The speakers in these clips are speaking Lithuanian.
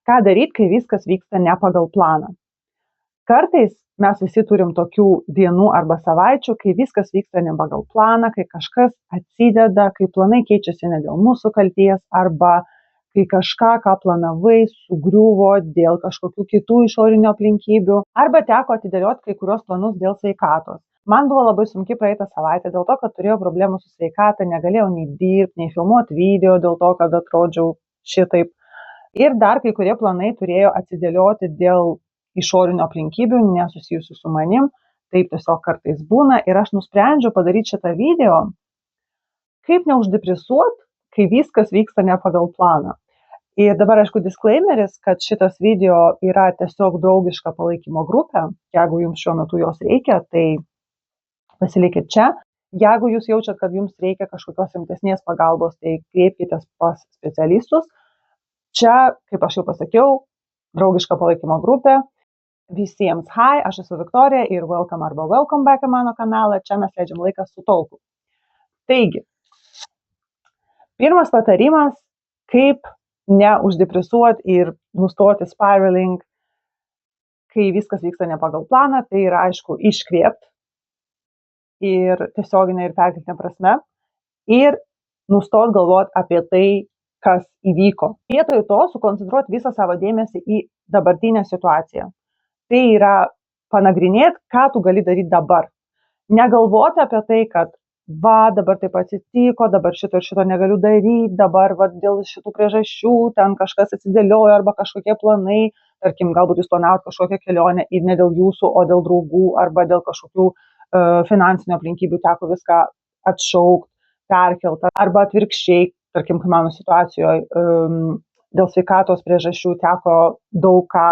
Ką daryti, kai viskas vyksta ne pagal planą? Kartais mes visi turim tokių dienų arba savaičių, kai viskas vyksta ne pagal planą, kai kažkas atsideda, kai planai keičiasi ne dėl mūsų kalties arba kai kažką, ką planavai, sugriuvo dėl kažkokių kitų išorinių aplinkybių arba teko atidėlioti kai kurios planus dėl sveikatos. Man buvo labai sunki praeitą savaitę dėl to, kad turėjau problemų su sveikata, negalėjau nei dirbti, nei filmuoti video dėl to, kad atrodžiau šitaip. Ir dar kai kurie planai turėjo atidėlioti dėl išorinių aplinkybių, nesusijusių su manim. Taip tiesiog kartais būna ir aš nusprendžiau padaryti šitą video, kaip neuždepresuot, kai viskas vyksta ne pagal planą. Ir dabar, aišku, disclaimeris, kad šitas video yra tiesiog draugiška palaikymo grupė. Jeigu jums šiuo metu jos reikia, tai pasilikit čia. Jeigu jūs jaučiat, kad jums reikia kažkokios rimtesnės pagalbos, tai kreipkitės pas specialistus. Čia, kaip aš jau pasakiau, draugiška palaikymo grupė. Visiems hi, aš esu Viktorija ir welcome arba welcome back į mano kanalą. Čia mes leidžiam laiką su Talku. Taigi, pirmas patarimas, kaip neuždepresuot ir nustoti spiraling, kai viskas vyksta ne pagal planą, tai yra, aišku, iškvėpt ir tiesioginė ir perkeltinė prasme ir nustot galvot apie tai, kas įvyko. Vietoj to sukoncentruoti visą savo dėmesį į dabartinę situaciją. Tai yra panagrinėti, ką tu gali daryti dabar. Negalvoti apie tai, kad dabar taip atsitiko, dabar šito ir šito negaliu daryti, dabar dėl šitų priežasčių ten kažkas atsidėliojo arba kažkokie planai, tarkim, galbūt jūs planavot kažkokią kelionę ir ne dėl jūsų, o dėl draugų arba dėl kažkokių finansinių aplinkybių teko viską atšaukti, perkelti arba atvirkščiai. Tarkim, kai mano situacijoje dėl sveikatos priežasčių teko daug ką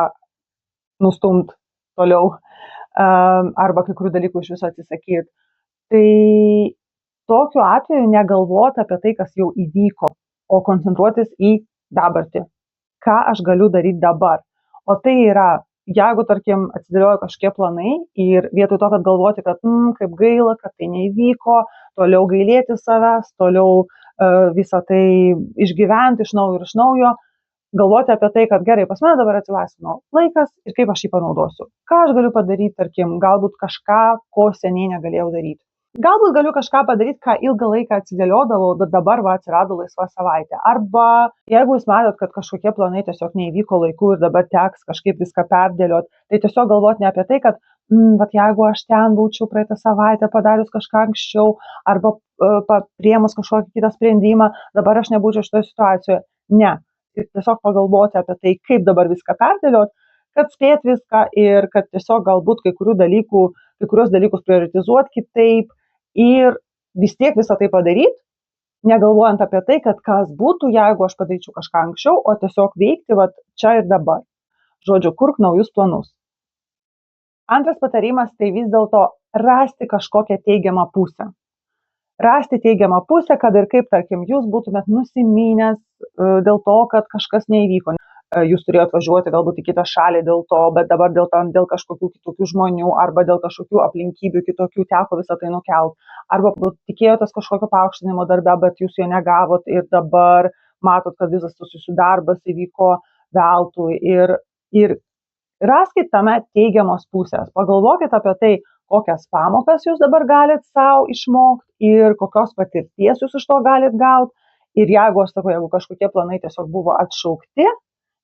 nustumti toliau arba kai kurių dalykų iš viso atsisakyti. Tai tokiu atveju negalvoti apie tai, kas jau įvyko, o koncentruotis į dabartį. Ką aš galiu daryti dabar? O tai yra, jeigu, tarkim, atsidėliojo kažkokie planai ir vietoj to, kad galvoti, kad kaip gaila, kad tai neįvyko, toliau gailėti savęs, toliau visą tai išgyventi iš naujo, galvoti apie tai, kad gerai, pas mane dabar atsilaisvino laikas ir kaip aš jį panaudosiu. Ką aš galiu padaryti, tarkim, galbūt kažką, ko seniai negalėjau daryti. Galbūt galiu kažką padaryti, ką ilgą laiką atsidėliodavau, bet dabar atsirado laisva savaitė. Arba jeigu jūs matot, kad kažkokie planai tiesiog neįvyko laiku ir dabar teks kažkaip viską perdėlioti, tai tiesiog galvoti ne apie tai, kad jeigu aš ten būčiau praeitą savaitę padarius kažką anksčiau arba priėmus kažkokį kitą sprendimą, dabar aš nebūčiau šitoje situacijoje. Ne. Ir tiesiog pagalvoti apie tai, kaip dabar viską perdėlioti, kad spėt viską ir kad tiesiog galbūt kai kurios dalykus prioritizuoti kitaip ir vis tiek visą tai padaryti, negalvojant apie tai, kad kas būtų, jeigu aš padaryčiau kažką anksčiau, o tiesiog veikti čia ir dabar. Žodžiu, kurk naujus planus. Antras patarimas tai vis dėlto rasti kažkokią teigiamą pusę. Rasti teigiamą pusę, kad ir kaip, tarkim, jūs būtumėt nusiminęs dėl to, kad kažkas neįvyko. Jūs turėjot važiuoti galbūt į kitą šalį dėl to, bet dabar dėl kažkokių kitokių žmonių arba dėl kažkokių aplinkybių kitokių teko visą tai nukelti. Arba tikėjotės kažkokio paaukštinimo darbe, bet jūs jo negavot ir dabar matot, kad visas jūsų darbas įvyko veltui. Ir raskit tame teigiamos pusės. Pagalvokit apie tai, kokias pamokas jūs dabar galit savo išmokti ir kokios patirties jūs iš to galit gauti. Ir jeigu kažkokie planai tiesiog buvo atšaukti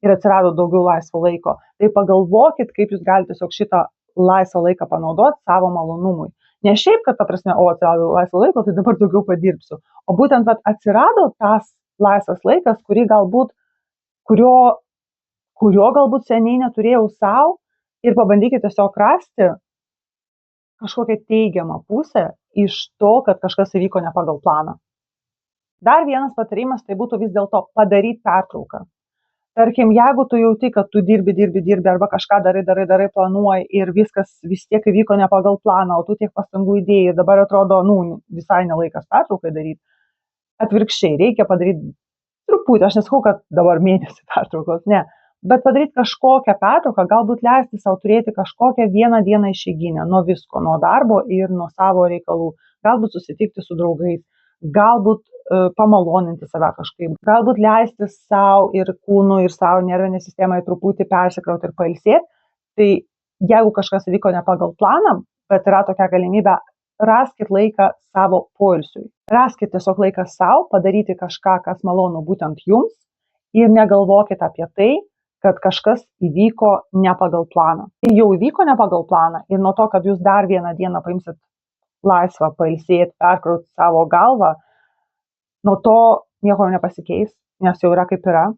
ir atsirado daugiau laisvo laiko, tai pagalvokit, kaip jūs galite tiesiog šitą laisvą laiką panaudoti savo malonumui. Ne šiaip, kad atsirado laisvo laiko, tai dabar daugiau padirbsiu. O būtent atsirado tas laisvas laikas, kurio galbūt seniai neturėjau savo ir pabandykite tiesiog rasti kažkokią teigiamą pusę iš to, kad kažkas įvyko ne pagal planą. Dar vienas patarimas tai būtų vis dėlto padaryti pertrauką. Tarkim, jeigu tu jauti, kad tu dirbi arba kažką darai, planuoji ir viskas vis tiek įvyko ne pagal planą, o tu tiek pastangų įdėjai ir dabar atrodo, visai nelaikas pertraukai daryti. Atvirkščiai, reikia padaryti truputį, aš nesakau, kad dabar mėnesį pertraukos, ne, bet padaryti kažkokią pertrauką, galbūt leisti savo turėti kažkokią vieną dieną išeiginę nuo visko, nuo darbo ir nuo savo reikalų, galbūt susitikti su draugais, galbūt pamaloninti save kažkaip, galbūt leisti savo ir kūnų, ir savo nervinį sistemą truputį persikrauti ir pailsėti. Tai jeigu kažkas vyko ne pagal planą, bet yra tokia galimybė, raskit laiką savo poilsiui. Raskit tiesiog laiką savo, padaryti kažką, kas malonu būtent jums ir negalvokit apie tai, kad kažkas įvyko ne pagal planą. Ir jau įvyko ne pagal planą ir nuo to, kad jūs dar vieną dieną paimsit laisvą, pailsėti, perkrauti savo galvą, nuo to nieko nepasikeis, nes jau yra kaip yra.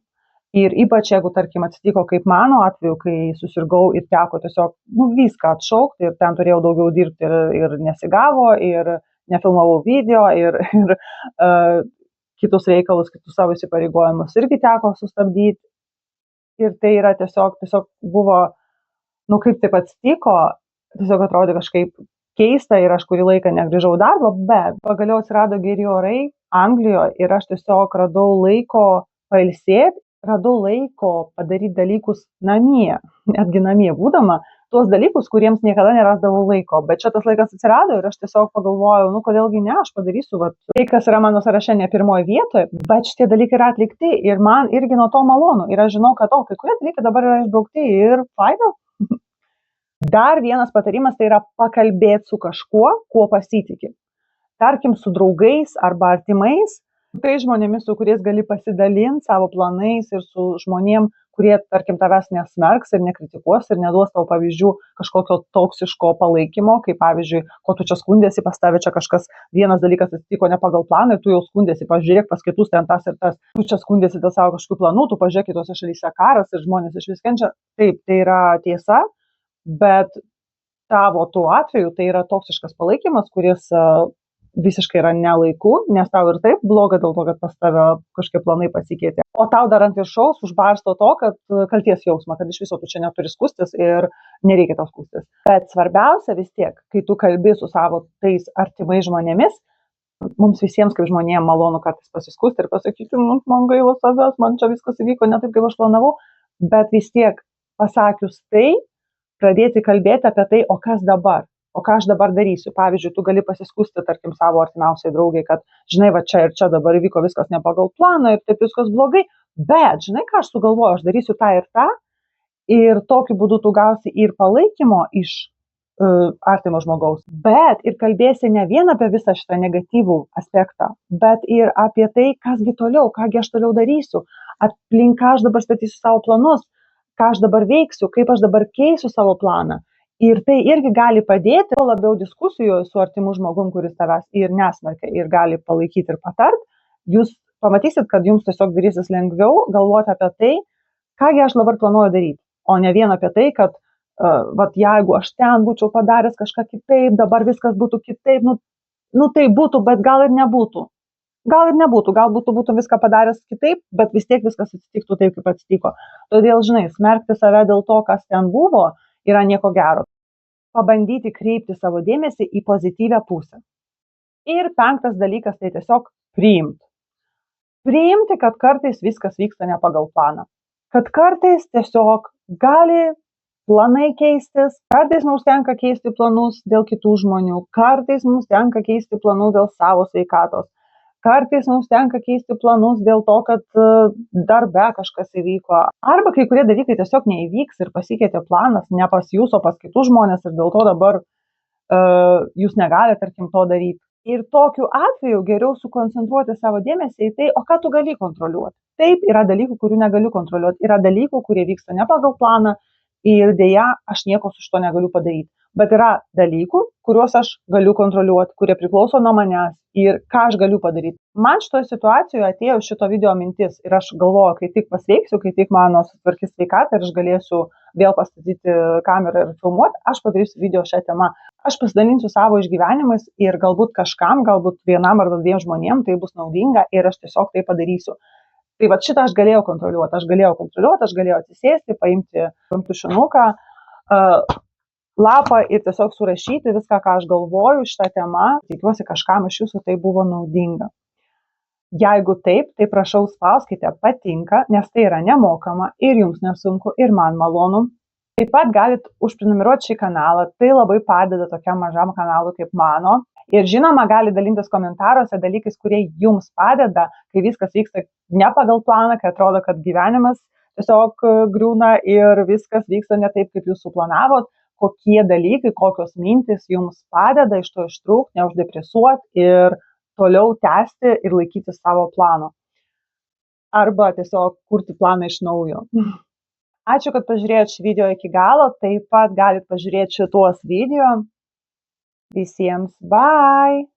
Ir ypač jeigu, tarkim, atsitiko kaip mano atveju, kai susirgau ir teko tiesiog viską atšaukti ir ten turėjau daugiau dirbti ir nesigavo, ir nefilmavau video, ir kitus reikalus, kitus savo įsipareigojimus irgi teko sustabdyti. Ir tai yra tiesiog buvo, kaip taip atsitiko, tiesiog atrodė kažkaip keista ir aš kurį laiką negrįžau darbą, bet pagaliau atsirado geri orai Anglijoje ir aš tiesiog radau laiko pailsėti, radau laiko padaryti dalykus namie, netgi namie būdama, tuos dalykus, kuriems niekada nerasdavau laiko, bet šitas laikas atsirado ir aš tiesiog pagalvojau, kodėlgi ne, aš padarysiu, tai kas yra mano sąraše ne pirmoje vietoje, bet šitie dalykai yra atlikti ir man irgi nuo to malonu ir aš žinau, kad kai kurie dalykai dabar yra išbraukti ir faina. Dar vienas patarimas tai yra pakalbėti su kažkuo, kuo pasitiki. Tarkim, su draugais arba artimais, tai žmonėmis, su kuriais gali pasidalinti savo planais ir su žmonėm, kurie, tarkim, tavęs nesmerks ir nekritikuos ir neduos tau pavyzdžių kažkokio toksiško palaikymo, kaip pavyzdžiui, ko tu čia skundėsi, pas tave čia kažkas, vienas dalykas atsitiko ne pagal planą ir tu jau skundėsi, pažiūrėk pas kitus ten tas ir tas, tu čia skundėsi dėl savo kažkokių planų, tu pažiūrėk kitose šalyse karas ir žmonės iš vis kenčia. Taip, tai yra tiesa, bet tavo tuo atveju tai yra toksiškas palaikymas, kuris visiškai yra nelaiku, nes tau ir taip bloga dėl to, kad pas tave kažkokie planai pasikeitė. O tau dar ant viršaus užbarsto to, kad kalties jausmą, kad iš viso tu čia neturi skųstis ir nereikia tau skųstis. Bet svarbiausia vis tiek, kai tu kalbi su savo tais artimais žmonėmis, mums visiems kaip žmonėms malonu kartais pasiskųsti ir pasakyti, man gaila savęs, man čia viskas įvyko ne taip, kaip aš planavau, bet vis tiek pasakius tai, pradėti kalbėti apie tai, o kas dabar. O ką aš dabar darysiu? Pavyzdžiui, tu gali pasiskųsti, tarkim, savo artimiausiai draugai, kad, žinai, va čia ir čia dabar vyko viskas ne pagal planą ir taip viskas blogai, bet, žinai, ką aš sugalvoju, aš darysiu tą ir tokiu būdu tu gausi ir palaikymo iš artimo žmogaus, bet ir kalbėsi ne vien apie visą šitą negatyvų aspektą, bet ir apie tai, kasgi toliau, kągi aš toliau darysiu, aplink ką aš dabar statysiu savo planus, ką aš dabar veiksiu, kaip aš dabar keisiu savo planą. Ir tai irgi gali padėti, labiau diskusijoje su artimu žmogum, kuris tavęs ir nesmerkia ir gali palaikyti ir patart, jūs pamatysit, kad jums tiesiog darysis lengviau galvoti apie tai, kągi aš dabar planuoju daryti, o ne vien apie tai, kad jeigu aš ten būčiau padaręs kažką kitaip, dabar viskas būtų kitaip, tai būtų, bet gal ir nebūtų. Gal ir nebūtų, galbūt būtų viską padaręs kitaip, bet vis tiek viskas atsitiktų taip, kaip atsitiko. Todėl, žinai, smerkti save dėl to, kas ten buvo, yra nieko gero. Pabandyti kreipti savo dėmesį į pozityvią pusę. Ir 5 dalykas tai tiesiog priimti. Priimti, kad kartais viskas vyksta ne pagal planą. Kad kartais tiesiog gali planai keistis, kartais mums tenka keisti planus dėl kitų žmonių, kartais mums tenka keisti planus dėl savo sveikatos. Kartais mums tenka keisti planus dėl to, kad darbe kažkas įvyko. Arba kai kurie dalykai tiesiog neįvyks ir pasikeitė planas ne pas jūs, o pas kitus žmonės ir dėl to dabar jūs negalite, tarkim, to daryti. Ir tokiu atveju geriau sukoncentruoti savo dėmesį į tai, o ką tu gali kontroliuoti. Taip, yra dalykų, kurių negaliu kontroliuoti. Yra dalykų, kurie vyksta ne pagal planą ir dėja aš nieko su šito negaliu padaryti. Bet yra dalykų, kuriuos aš galiu kontroliuoti, kurie priklauso nuo manęs ir ką aš galiu padaryti. Man šitoje situacijoje atėjo šito video mintis ir aš galvoju, kai tik pasveiksiu, kai tik mano sutvarkys sveikatą ir aš galėsiu vėl pastatyti kamerą ir filmuoti, aš padarysiu video šią temą. Aš pasidalinsiu savo išgyvenimais ir galbūt kažkam, galbūt vienam ar 2 žmonėm tai bus naudinga ir aš tiesiog tai padarysiu. Tai va šitą aš galėjau kontroliuoti, aš galėjau atsisėsti, paimti tušinuką, lapą ir tiesiog surašyti viską, ką aš galvoju šitą temą. Tikiuosi, kažkam iš jūsų tai buvo naudinga. Jeigu taip, tai prašau spauskite patinka, nes tai yra nemokama ir jums nesunku ir man malonu. Taip pat galite užprenumeruoti šį kanalą, tai labai padeda tokiam mažam kanalui kaip mano. Ir žinoma, gali dalintis komentaruose dalykais, kurie jums padeda, kai viskas vyksta ne pagal planą, kai atrodo, kad gyvenimas tiesiog griūna ir viskas vyksta ne taip, kaip jūs suplanavot, kokie dalykai, kokios mintis jums padeda iš to ištrūkti, neuždepresuoti ir toliau tęsti ir laikyti savo plano. Arba tiesiog kurti planą iš naujo. Ačiū, kad pažiūrėjot šį video iki galo, taip pat galite pažiūrėti šitos video. Visiems bye!